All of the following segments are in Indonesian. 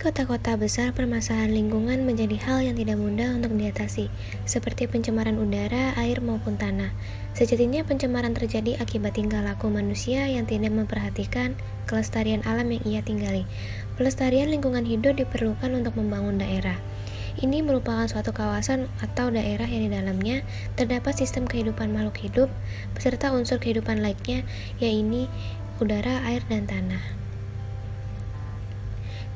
kota-kota besar, permasalahan lingkungan menjadi hal yang tidak mudah untuk diatasi, seperti pencemaran udara, air, maupun tanah. Sejatinya pencemaran terjadi akibat tingkah laku manusia yang tidak memperhatikan kelestarian alam yang ia tinggali. Pelestarian lingkungan hidup diperlukan untuk membangun daerah. Ini merupakan suatu kawasan atau daerah yang di dalamnya terdapat sistem kehidupan makhluk hidup, beserta unsur kehidupan lainnya, yaitu udara, air, dan tanah.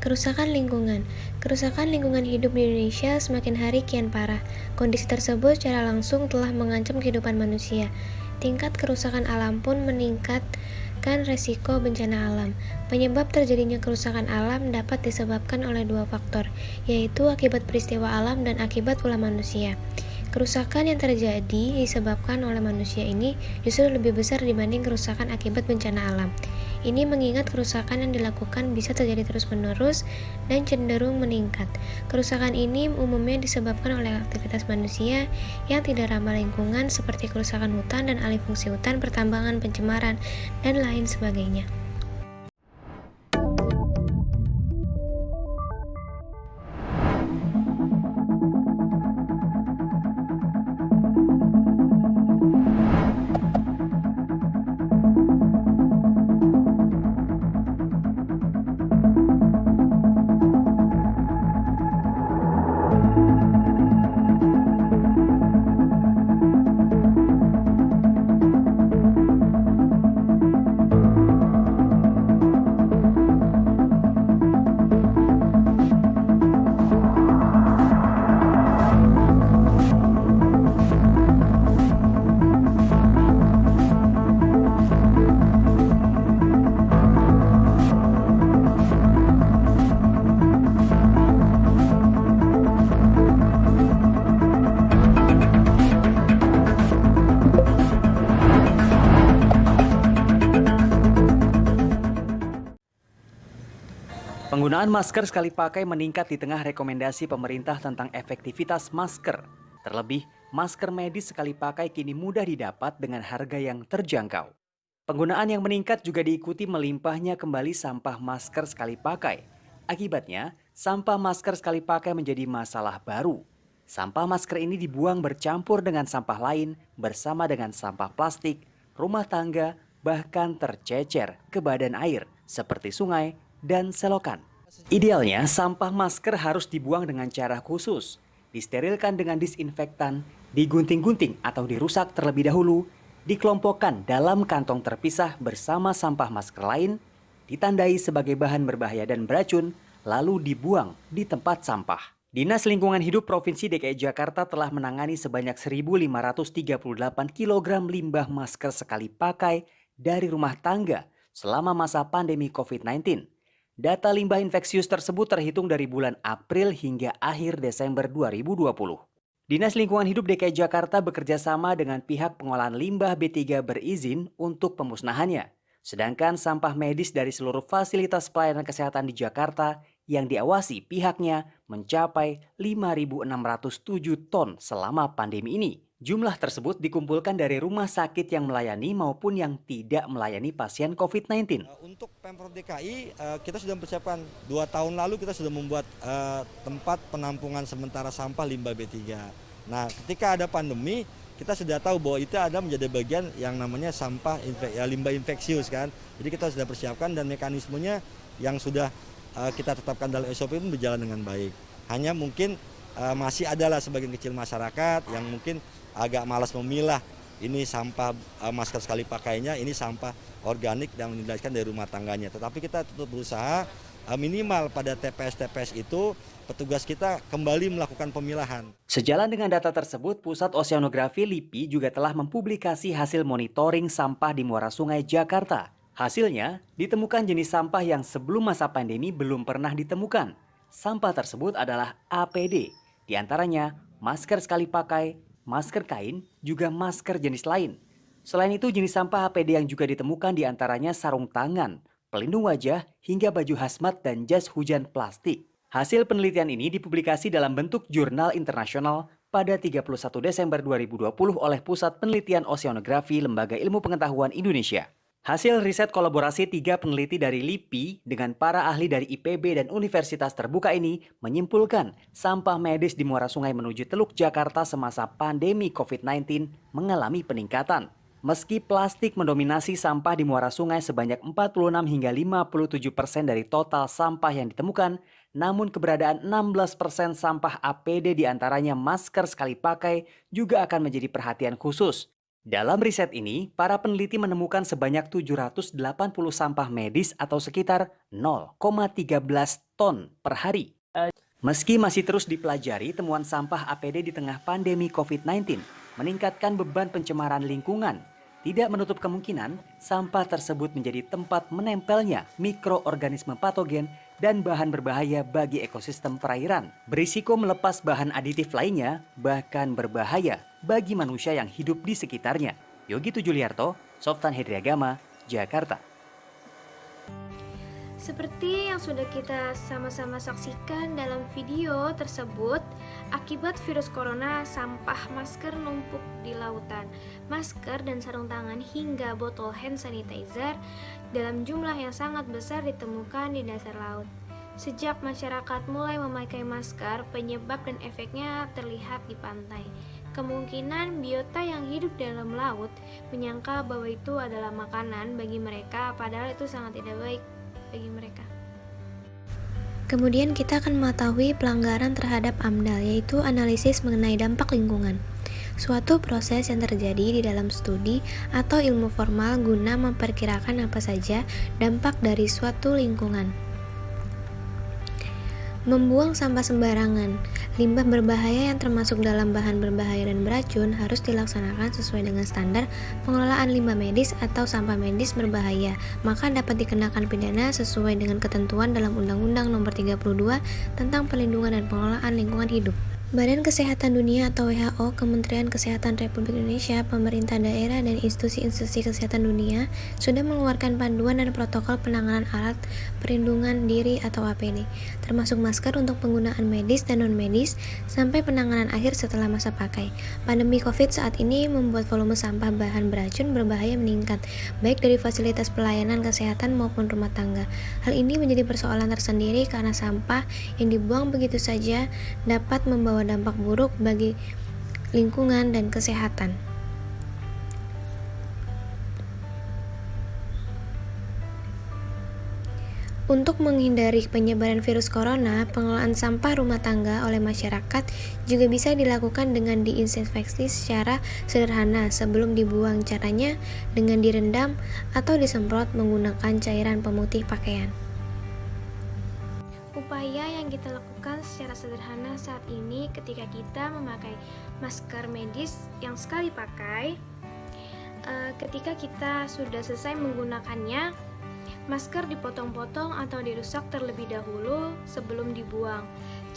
Kerusakan lingkungan. Kerusakan lingkungan hidup di Indonesia semakin hari kian parah. Kondisi tersebut secara langsung telah mengancam kehidupan manusia. Tingkat kerusakan alam pun meningkatkan resiko bencana alam. Penyebab terjadinya kerusakan alam dapat disebabkan oleh dua faktor, yaitu akibat peristiwa alam dan akibat ulah manusia. Kerusakan yang terjadi disebabkan oleh manusia ini justru lebih besar dibanding kerusakan akibat bencana alam. Ini mengingat kerusakan yang dilakukan bisa terjadi terus-menerus dan cenderung meningkat. Kerusakan ini umumnya disebabkan oleh aktivitas manusia yang tidak ramah lingkungan seperti kerusakan hutan dan alih fungsi hutan, pertambangan, pencemaran, dan lain sebagainya. Penggunaan masker sekali pakai meningkat di tengah rekomendasi pemerintah tentang efektivitas masker. Terlebih, masker medis sekali pakai kini mudah didapat dengan harga yang terjangkau. Penggunaan yang meningkat juga diikuti melimpahnya kembali sampah masker sekali pakai. Akibatnya, sampah masker sekali pakai menjadi masalah baru. Sampah masker ini dibuang bercampur dengan sampah lain bersama dengan sampah plastik, rumah tangga, bahkan tercecer ke badan air seperti sungai dan selokan. Idealnya, sampah masker harus dibuang dengan cara khusus, disterilkan dengan disinfektan, digunting-gunting atau dirusak terlebih dahulu, dikelompokkan dalam kantong terpisah bersama sampah masker lain, ditandai sebagai bahan berbahaya dan beracun, lalu dibuang di tempat sampah. Dinas Lingkungan Hidup Provinsi DKI Jakarta telah menangani sebanyak 1.538 kg limbah masker sekali pakai dari rumah tangga selama masa pandemi COVID-19. Data limbah infeksius tersebut terhitung dari bulan April hingga akhir Desember 2020. Dinas Lingkungan Hidup DKI Jakarta bekerja sama dengan pihak pengolahan limbah B3 berizin untuk pemusnahannya. Sedangkan sampah medis dari seluruh fasilitas pelayanan kesehatan di Jakarta yang diawasi pihaknya mencapai 5.607 ton selama pandemi ini. Jumlah tersebut dikumpulkan dari rumah sakit yang melayani maupun yang tidak melayani pasien COVID-19. Untuk Pemprov DKI, kita sudah mempersiapkan 2 tahun lalu kita sudah membuat tempat penampungan sementara sampah limbah B3. Nah, ketika ada pandemi, kita sudah tahu bahwa itu ada menjadi bagian yang namanya sampah limbah infeksius kan. Jadi kita sudah persiapkan dan mekanismenya yang sudah kita tetapkan dalam SOP pun berjalan dengan baik. Hanya mungkin masih adalah sebagian kecil masyarakat yang mungkin agak malas memilah ini sampah masker sekali pakainya, ini sampah organik dan menindaskan dari rumah tangganya. Tetapi kita tetap berusaha minimal pada TPS-TPS itu petugas kita kembali melakukan pemilahan. Sejalan dengan data tersebut, Pusat Oseanografi LIPI juga telah mempublikasi hasil monitoring sampah di muara sungai Jakarta. Hasilnya, ditemukan jenis sampah yang sebelum masa pandemi belum pernah ditemukan. Sampah tersebut adalah APD, diantaranya masker sekali pakai, masker kain, juga masker jenis lain. Selain itu, jenis sampah APD yang juga ditemukan diantaranya sarung tangan, pelindung wajah, hingga baju hazmat dan jas hujan plastik. Hasil penelitian ini dipublikasi dalam bentuk jurnal internasional pada 31 Desember 2020 oleh Pusat Penelitian Oseanografi Lembaga Ilmu Pengetahuan Indonesia. Hasil riset kolaborasi 3 peneliti dari LIPI dengan para ahli dari IPB dan Universitas Terbuka ini menyimpulkan sampah medis di muara sungai menuju Teluk Jakarta semasa pandemi COVID-19 mengalami peningkatan. Meski plastik mendominasi sampah di muara sungai sebanyak 46 hingga 57% dari total sampah yang ditemukan, namun keberadaan 16% sampah APD diantaranya masker sekali pakai juga akan menjadi perhatian khusus. Dalam riset ini, para peneliti menemukan sebanyak 780 sampah medis atau sekitar 0,13 ton per hari. Meski masih terus dipelajari, temuan sampah APD di tengah pandemi COVID-19 meningkatkan beban pencemaran lingkungan. Tidak menutup kemungkinan sampah tersebut menjadi tempat menempelnya mikroorganisme patogen dan bahan berbahaya bagi ekosistem perairan. Berisiko melepas bahan aditif lainnya, bahkan berbahaya bagi manusia yang hidup di sekitarnya. Yogi Tujuliarto, Softan Hedriagama, Jakarta. Seperti yang sudah kita sama-sama saksikan dalam video tersebut, akibat virus corona, sampah masker numpuk di lautan. Masker dan sarung tangan hingga botol hand sanitizer dalam jumlah yang sangat besar ditemukan di dasar laut. Sejak masyarakat mulai memakai masker, penyebab dan efeknya terlihat di pantai. Kemungkinan biota yang hidup dalam laut menyangka bahwa itu adalah makanan bagi mereka, padahal itu sangat tidak baik bagi mereka. Kemudian kita akan mengetahui pelanggaran terhadap AMDAL, yaitu analisis mengenai dampak lingkungan. Suatu proses yang terjadi di dalam studi atau ilmu formal guna memperkirakan apa saja dampak dari suatu lingkungan. Membuang sampah sembarangan. Limbah berbahaya yang termasuk dalam bahan berbahaya dan beracun harus dilaksanakan sesuai dengan standar pengelolaan limbah medis atau sampah medis berbahaya, maka dapat dikenakan pidana sesuai dengan ketentuan dalam Undang-Undang Nomor 32 tentang Perlindungan dan Pengelolaan Lingkungan Hidup. Badan Kesehatan Dunia atau WHO, Kementerian Kesehatan Republik Indonesia, pemerintah daerah, dan institusi-institusi kesehatan dunia sudah mengeluarkan panduan dan protokol penanganan alat perlindungan diri atau APD, termasuk masker untuk penggunaan medis dan non-medis, sampai penanganan akhir setelah masa pakai. Pandemi COVID saat ini membuat volume sampah bahan beracun berbahaya meningkat, baik dari fasilitas pelayanan kesehatan maupun rumah tangga. Hal ini menjadi persoalan tersendiri karena sampah yang dibuang begitu saja dapat membawa dampak buruk bagi lingkungan dan kesehatan. Untuk menghindari penyebaran virus corona, pengelolaan sampah rumah tangga oleh masyarakat juga bisa dilakukan dengan diinfeksi secara sederhana sebelum dibuang. Caranya dengan direndam atau disemprot menggunakan cairan pemutih pakaian. Upaya yang kita lakukan secara sederhana saat ini ketika kita memakai masker medis yang sekali pakai, ketika kita sudah selesai menggunakannya, masker dipotong-potong atau dirusak terlebih dahulu sebelum dibuang.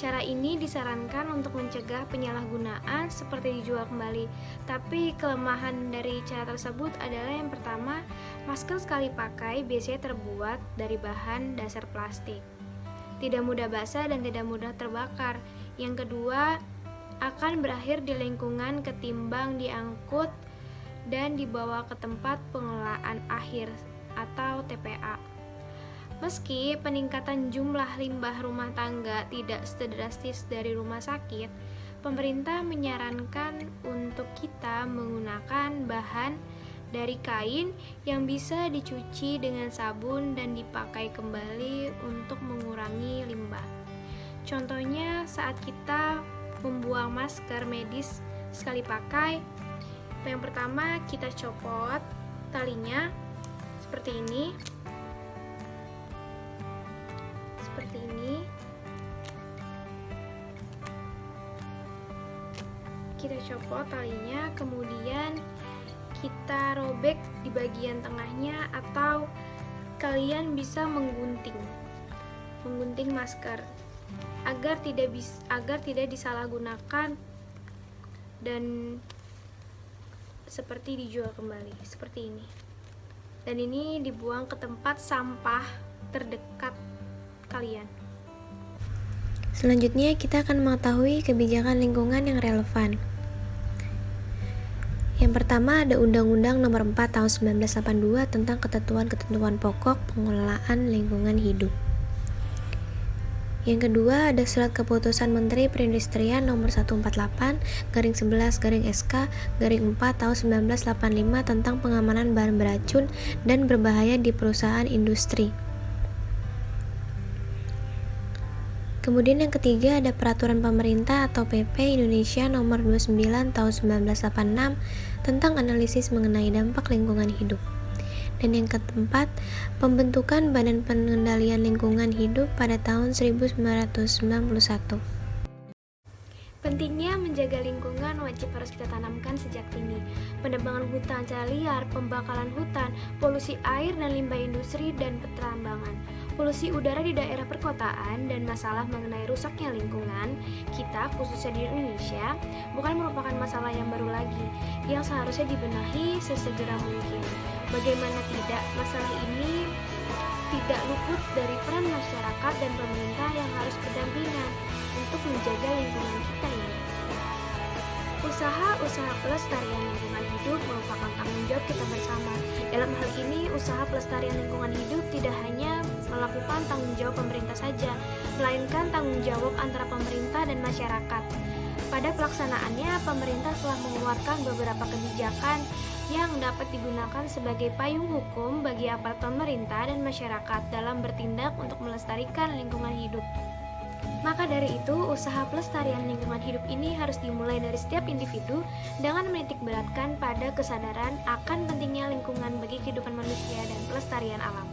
Cara ini disarankan untuk mencegah penyalahgunaan seperti dijual kembali. Tapi kelemahan dari cara tersebut adalah yang pertama, masker sekali pakai biasanya terbuat dari bahan dasar plastik. Tidak mudah basah dan tidak mudah terbakar. Yang kedua, akan berakhir di lingkungan ketimbang diangkut dan dibawa ke tempat pengelolaan akhir atau TPA. Meski peningkatan jumlah limbah rumah tangga tidak sedrastis dari rumah sakit, pemerintah menyarankan untuk kita menggunakan bahan dari kain yang bisa dicuci dengan sabun dan dipakai kembali untuk mengurangi limbah. Contohnya saat kita membuang masker medis sekali pakai, yang pertama kita copot talinya seperti ini. Kita copot talinya, kemudian kita robek di bagian tengahnya, atau kalian bisa menggunting masker agar tidak disalahgunakan dan seperti dijual kembali seperti ini. Dan ini dibuang ke tempat sampah terdekat kalian. Selanjutnya kita akan mengetahui kebijakan lingkungan yang relevan. Yang pertama ada Undang-Undang Nomor 4 Tahun 1982 tentang ketentuan-ketentuan pokok pengelolaan lingkungan hidup. Yang kedua ada Surat Keputusan Menteri Perindustrian Nomor 148/11/SK/4 Tahun 1985 tentang pengamanan bahan beracun dan berbahaya di perusahaan industri. Kemudian yang ketiga ada Peraturan Pemerintah atau PP Indonesia Nomor 29 Tahun 1986 tentang analisis mengenai dampak lingkungan hidup. Dan yang keempat, pembentukan Badan Pengendalian Lingkungan Hidup pada tahun 1991. Pentingnya menjaga lingkungan wajib harus kita tanamkan sejak dini. Penebangan hutan secara liar, pembakaran hutan, polusi air dan limbah industri dan pertambangan, polusi udara di daerah perkotaan, dan masalah mengenai rusaknya lingkungan kita, khususnya di Indonesia, bukan merupakan masalah yang baru lagi, yang seharusnya dibenahi sesegera mungkin. Bagaimana tidak, masalah ini tidak luput dari peran masyarakat dan pemerintah yang harus berdampingan untuk menjaga lingkungan kita ini. Usaha pelestarian lingkungan hidup merupakan tanggung jawab kita bersama. Dalam hal ini, usaha pelestarian lingkungan hidup tidak hanya melakukan tanggung jawab pemerintah saja, melainkan tanggung jawab antara pemerintah dan masyarakat. Pada pelaksanaannya, pemerintah telah mengeluarkan beberapa kebijakan yang dapat digunakan sebagai payung hukum bagi aparat pemerintah dan masyarakat dalam bertindak untuk melestarikan lingkungan hidup. Maka dari itu, usaha pelestarian lingkungan hidup ini harus dimulai dari setiap individu dengan menitik beratkan pada kesadaran akan pentingnya lingkungan bagi kehidupan manusia dan pelestarian alam.